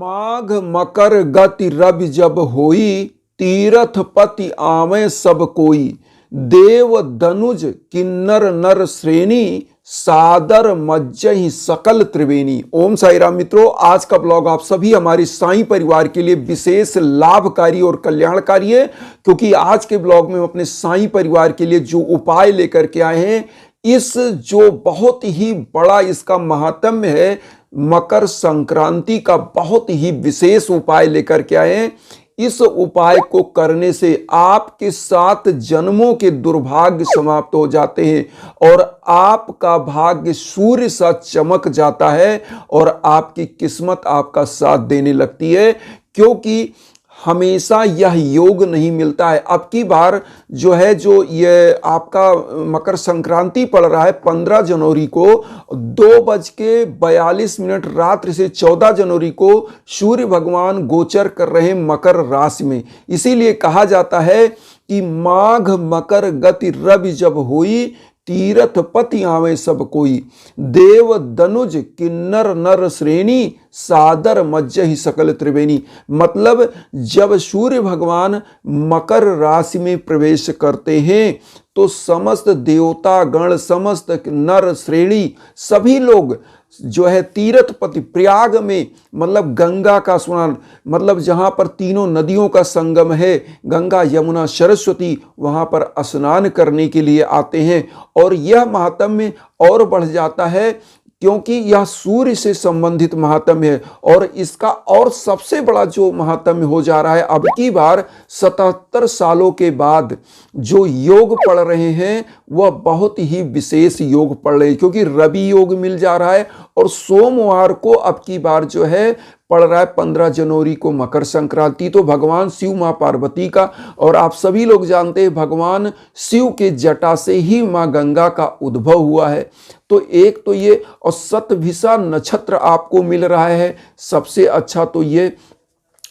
माघ मकर गति रवि जब होई, तीरथ पति आवे सब कोई। देव दनुज किन्नर नर श्रेणी, सादर मज्जहि सकल त्रिवेणी। ओम साई राम मित्रों, आज का ब्लॉग आप सभी हमारे साईं परिवार के लिए विशेष लाभकारी और कल्याणकारी है, क्योंकि आज के ब्लॉग में हम अपने साईं परिवार के लिए जो उपाय लेकर के आए हैं, इस जो बहुत ही बड़ा इसका महात्म्य है, मकर संक्रांति का बहुत ही विशेष उपाय लेकर के आए हैं। इस उपाय को करने से आपके 7 जन्मों के दुर्भाग्य समाप्त हो जाते हैं और आपका भाग्य सूर्य सा चमक जाता है और आपकी किस्मत आपका साथ देने लगती है, क्योंकि हमेशा यह योग नहीं मिलता है। अब की बार जो है, जो ये आपका मकर संक्रांति पड़ रहा है 15 जनवरी को 2:42 रात्रि से 14 जनवरी को सूर्य भगवान गोचर कर रहे हैं मकर राशि में। इसीलिए कहा जाता है कि माघ मकर गति रवि जब हुई, तीरथ पति आवे सब कोई। देव दनुज किन्नर नर श्रेणी, सादर मज्जहि सकल त्रिवेणी। मतलब जब सूर्य भगवान मकर राशि में प्रवेश करते हैं तो समस्त देवता गण, समस्त नर श्रेणी, सभी लोग जो है तीर्थपति प्रयाग में, मतलब गंगा का स्नान, मतलब जहाँ पर तीनों नदियों का संगम है, गंगा यमुना सरस्वती, वहाँ पर स्नान करने के लिए आते हैं। और यह महात्म्य और बढ़ जाता है क्योंकि यह सूर्य से संबंधित महात्म्य है। और इसका और सबसे बड़ा जो महात्म्य हो जा रहा है, अब की बार 77 सालों के बाद जो योग पढ़ रहे हैं वह बहुत ही विशेष योग पढ़ रहे हैं, क्योंकि रवि योग मिल जा रहा है और सोमवार को अब की बार जो है पड़ रहा है 15 जनवरी को मकर संक्रांति। तो भगवान शिव माँ पार्वती का, और आप सभी लोग जानते हैं भगवान शिव के जटा से ही माँ गंगा का उद्भव हुआ है। तो एक तो ये, और शतभिषा नक्षत्र आपको मिल रहा है, सबसे अच्छा तो ये।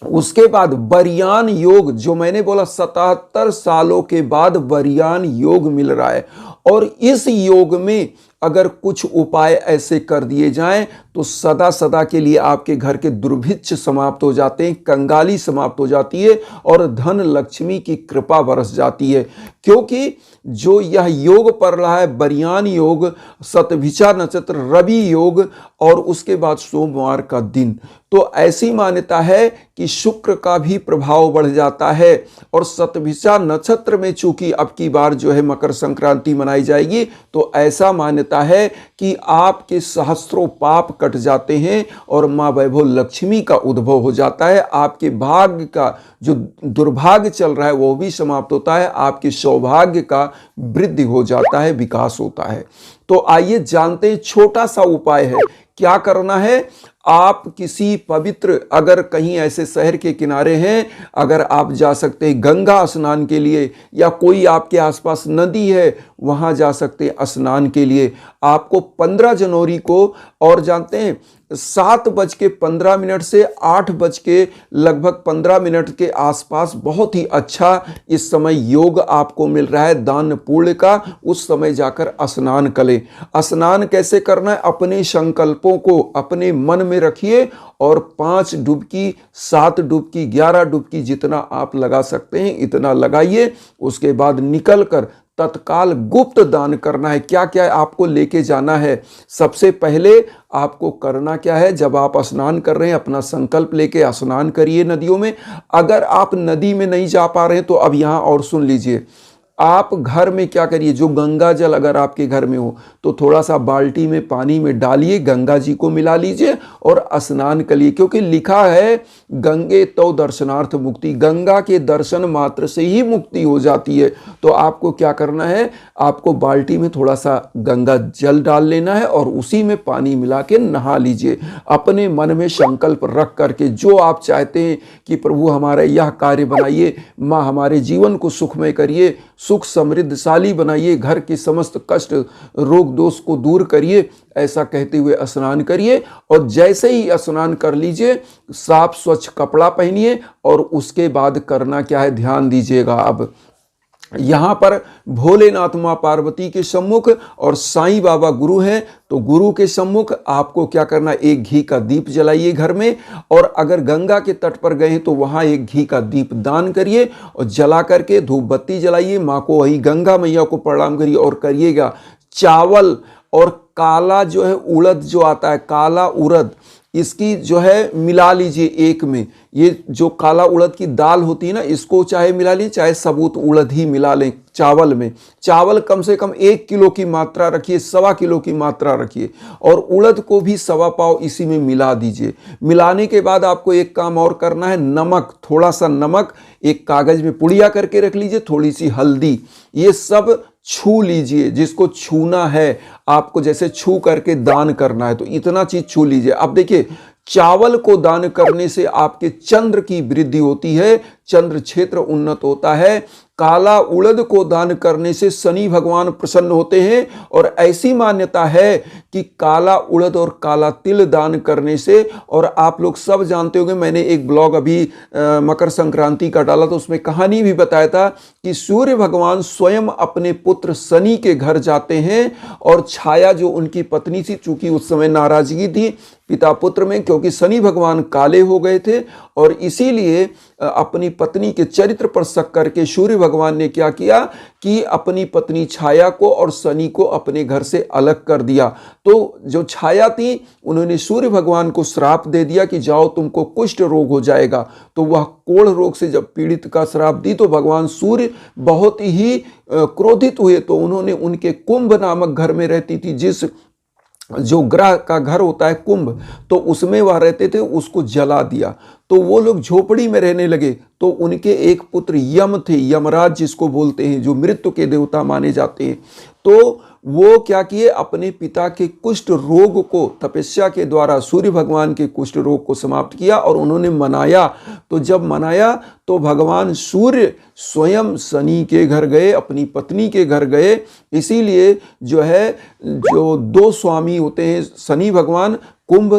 उसके बाद वरयान योग, जो मैंने बोला 77 सालों के बाद वरयान योग मिल रहा है। और इस योग में अगर कुछ उपाय ऐसे कर दिए जाएं तो सदा सदा के लिए आपके घर के दुर्भिक्ष समाप्त हो जाते हैं, कंगाली समाप्त हो जाती है और धन लक्ष्मी की कृपा बरस जाती है। क्योंकि जो यह योग पड़ रहा है, वरयान योग, शतभिषा नक्षत्र, रवि योग और उसके बाद सोमवार का दिन, तो ऐसी मान्यता है कि शुक्र का भी प्रभाव बढ़ जाता है। और शतभिषा नक्षत्र में चूंकि अब की बार जो है मकर संक्रांति मनाई जाएगी, तो ऐसा मान्यता है कि आपके सहस्त्रों पाप कट जाते हैं और माँ वैभव लक्ष्मी का उद्भव हो जाता है। आपके भाग्य का जो दुर्भाग्य चल रहा है वो भी समाप्त होता है, आपके सौभाग्य का वृद्धि हो जाता है, विकास होता है। तो आइए जानते हैं, छोटा सा उपाय है। क्या करना है? आप किसी पवित्र, अगर कहीं ऐसे शहर के किनारे हैं, अगर आप जा सकते हैं गंगा स्नान के लिए, या कोई आपके आसपास नदी है वहां जा सकते हैं स्नान के लिए। आपको 15 जनवरी को, और जानते हैं 7:15 से 8:15 के आसपास बहुत ही अच्छा इस समय योग आपको मिल रहा है दान पुण्य का। उस समय जाकर स्नान करें। स्नान कैसे करना है? अपने संकल्पों को अपने मन में रखिए और 5 डुबकी, 7 डुबकी, 11 डुबकी, जितना आप लगा सकते हैं इतना लगाइए। उसके बाद निकलकर तत्काल गुप्त दान करना है। क्या क्या आपको लेके जाना है? सबसे पहले आपको करना क्या है, जब आप स्नान कर रहे हैं अपना संकल्प लेके स्नान करिए नदियों में। अगर आप नदी में नहीं जा पा रहे हैं तो अब यहाँ और सुन लीजिए, आप घर में क्या करिए, जो गंगा जल अगर आपके घर में हो तो थोड़ा सा बाल्टी में पानी में डालिए, गंगा जी को मिला लीजिए और स्नान करिए। क्योंकि लिखा है गंगे तो दर्शनार्थ मुक्ति, गंगा के दर्शन मात्र से ही मुक्ति हो जाती है। तो आपको क्या करना है, आपको बाल्टी में थोड़ा सा गंगा जल डाल लेना है और उसी में पानी मिला के नहा लीजिए। अपने मन में संकल्प रख करके जो आप चाहते हैं कि प्रभु हमारा यह कार्य बनाइए, माँ हमारे जीवन को सुखमय करिए, सुख समृद्धशाली बनाइए, घर के समस्त कष्ट रोग दोष को दूर करिए, ऐसा कहते हुए स्नान करिए। और जैसे ही स्नान कर लीजिए, साफ स्वच्छ कपड़ा पहनिए और उसके बाद करना क्या है, ध्यान दीजिएगा। अब यहाँ पर भोलेनाथ माँ पार्वती के सम्मुख और साईं बाबा गुरु हैं, तो गुरु के सम्मुख आपको क्या करना, एक घी का दीप जलाइए घर में। और अगर गंगा के तट पर गए तो वहाँ एक घी का दीप दान करिए और जला करके धूप बत्ती जलाइए, माँ को वही गंगा मैया को प्रणाम करिए और करिएगा चावल और काला जो है उड़द जो आता है, काला उड़द, इसकी जो है मिला लीजिए एक में। ये जो काला उड़द की दाल होती है ना, इसको चाहे मिला लीजिए, चाहे सबूत उड़द ही मिला लें चावल में। चावल कम से कम 1 किलो की मात्रा रखिए, 1.25 किलो की मात्रा रखिए, और उड़द को भी 1.25 पाव इसी में मिला दीजिए। मिलाने के बाद आपको एक काम और करना है, नमक, थोड़ा सा नमक एक कागज में पुड़िया करके रख लीजिए, थोड़ी सी हल्दी, ये सब छू लीजिए। जिसको छूना है आपको, जैसे छू करके दान करना है, तो इतना चीज छू लीजिए। अब देखिए, चावल को दान करने से आपके चंद्र की वृद्धि होती है, चंद्र क्षेत्र उन्नत होता है। काला उड़द को दान करने से शनि भगवान प्रसन्न होते हैं। और ऐसी मान्यता है कि काला उड़द और काला तिल दान करने से, और आप लोग सब जानते होंगे, मैंने एक ब्लॉग अभी मकर संक्रांति का डाला, तो उसमें कहानी भी बताया था कि सूर्य भगवान स्वयं अपने पुत्र शनि के घर जाते हैं, और छाया जो उनकी पत्नी थी, चूंकि उस समय नाराजगी थी पिता पुत्र में, क्योंकि शनि भगवान काले हो गए थे, और इसीलिए अपनी पत्नी के चरित्र पर शक करके सूर्य भगवान ने क्या किया कि अपनी पत्नी छाया को और शनि को अपने घर से अलग कर दिया। तो जो छाया थी, उन्होंने सूर्य भगवान को श्राप दे दिया कि जाओ तुमको कुष्ठ रोग हो जाएगा। तो वह कोढ़ रोग से जब पीड़ित का श्राप दी, तो भगवान सूर्य बहुत ही क्रोधित हुए। तो उन्होंने उनके कुंभ नामक घर में रहती थी, जिस जो ग्रह का घर होता है कुंभ, तो उसमें वह रहते थे, उसको जला दिया। तो वो लोग झोपड़ी में रहने लगे। तो उनके एक पुत्र यम थे, यमराज जिसको बोलते हैं, जो मृत्यु के देवता माने जाते हैं। तो वो क्या किए, अपने पिता के कुष्ठ रोग को तपस्या के द्वारा सूर्य भगवान के कुष्ठ रोग को समाप्त किया, और उन्होंने मनाया। तो जब मनाया तो भगवान सूर्य स्वयं शनि के घर गए, अपनी पत्नी के घर गए। इसीलिए जो है, जो 2 स्वामी होते हैं शनि भगवान, कुंभ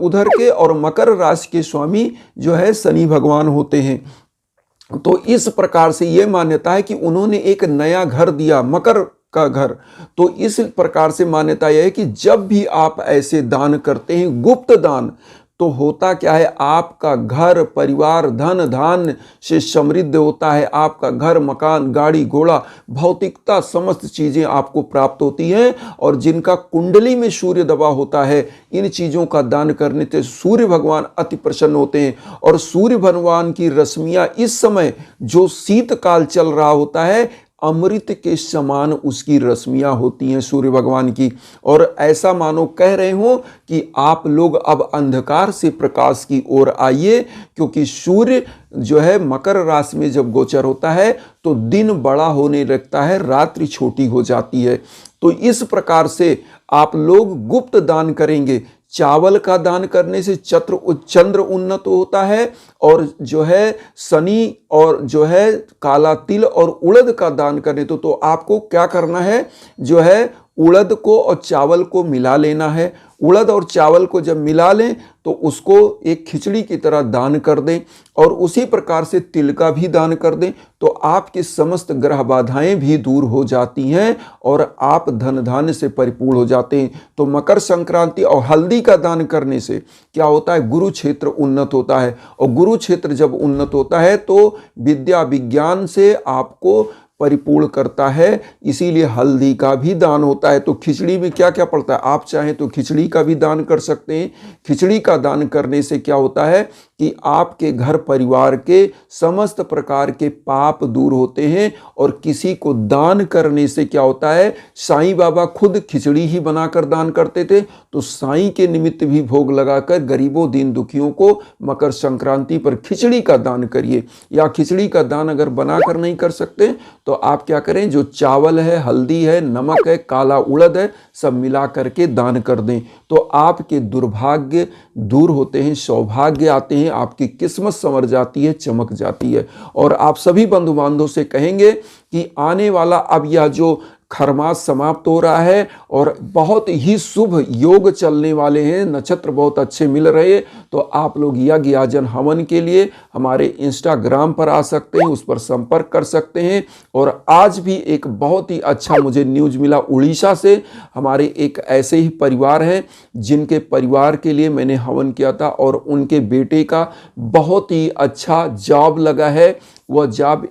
उधर के और मकर राशि के स्वामी जो है शनि भगवान होते हैं। तो इस प्रकार से ये मान्यता है कि उन्होंने एक नया घर दिया, मकर का घर। तो इस प्रकार से मान्यता यह है कि जब भी आप ऐसे दान करते हैं, गुप्त दान, तो होता क्या है, आपका घर परिवार धन धान्य से समृद्ध होता है। आपका घर मकान गाड़ी घोड़ा भौतिकता समस्त चीज़ें आपको प्राप्त होती हैं। और जिनका कुंडली में सूर्य दबा होता है, इन चीज़ों का दान करने से सूर्य भगवान अति प्रसन्न होते हैं। और सूर्य भगवान की रश्मियाँ इस समय जो शीतकाल चल रहा होता है, अमृत के समान उसकी रश्मियाँ होती हैं सूर्य भगवान की। और ऐसा मानो कह रहे हो कि आप लोग अब अंधकार से प्रकाश की ओर आइए, क्योंकि सूर्य जो है मकर राशि में जब गोचर होता है तो दिन बड़ा होने लगता है, रात्रि छोटी हो जाती है। तो इस प्रकार से आप लोग गुप्त दान करेंगे। चावल का दान करने से चंद्र उन्नत होता है, और जो है शनि और जो है काला तिल और उड़द का दान करने तो आपको क्या करना है, जो है उड़द को और चावल को मिला लेना है। उड़द और चावल को जब मिला लें तो उसको एक खिचड़ी की तरह दान कर दें, और उसी प्रकार से तिल का भी दान कर दें। तो आपकी समस्त ग्रह बाधाएं भी दूर हो जाती हैं और आप धन धान्य से परिपूर्ण हो जाते हैं। तो मकर संक्रांति और हल्दी का दान करने से क्या होता है, गुरु क्षेत्र उन्नत होता है। और गुरु क्षेत्र जब उन्नत होता है तो विद्या विज्ञान से आपको परिपूर्ण करता है। इसीलिए हल्दी का भी दान होता है। तो खिचड़ी में क्या क्या पड़ता है, आप चाहें तो खिचड़ी का भी दान कर सकते हैं। खिचड़ी का दान करने से क्या होता है कि आपके घर परिवार के समस्त प्रकार के पाप दूर होते हैं। और किसी को दान करने से क्या होता है, साईं बाबा खुद खिचड़ी ही बनाकर दान करते थे। तो साईं के निमित्त भी भोग लगाकर गरीबों दीन दुखियों को मकर संक्रांति पर खिचड़ी का दान करिए। या खिचड़ी का दान अगर बनाकर नहीं कर सकते तो आप क्या करें, जो चावल है, हल्दी है, नमक है, काला उड़द है, सब मिला करके दान कर दें। तो आपके दुर्भाग्य दूर होते हैं, सौभाग्य आते हैं, आपकी किस्मत संवर जाती है, चमक जाती है। और आप सभी बंधु बांधवों से कहेंगे कि आने वाला अब यह जो खरमास समाप्त हो रहा है और बहुत ही शुभ योग चलने वाले हैं, नक्षत्र बहुत अच्छे मिल रहे हैं। तो आप लोग यज्ञ याजन हवन के लिए हमारे इंस्टाग्राम पर आ सकते हैं, उस पर संपर्क कर सकते हैं। और आज भी एक बहुत ही अच्छा मुझे न्यूज़ मिला उड़ीसा से। हमारे एक ऐसे ही परिवार हैं जिनके परिवार के लिए मैंने हवन किया था और उनके बेटे का बहुत ही अच्छा जॉब लगा है। वह जॉब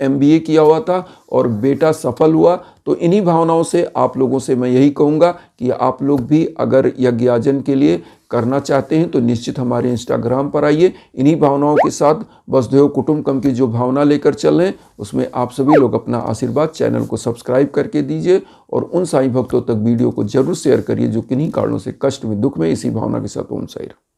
MBA किया हुआ था और बेटा सफल हुआ। तो इन्हीं भावनाओं से आप लोगों से मैं यही कहूँगा कि आप लोग भी अगर यज्ञ याजन के लिए करना चाहते हैं तो निश्चित हमारे इंस्टाग्राम पर आइए। इन्हीं भावनाओं के साथ वसुधैव कुटुंबकम की जो भावना लेकर चल रहे हैं उसमें आप सभी लोग अपना आशीर्वाद चैनल को सब्सक्राइब करके दीजिए और उन साईं भक्तों तक वीडियो को जरूर शेयर करिए जो किन्हीं कारणों से कष्ट में, दुख में। इसी भावना के साथ ओम साईं राम।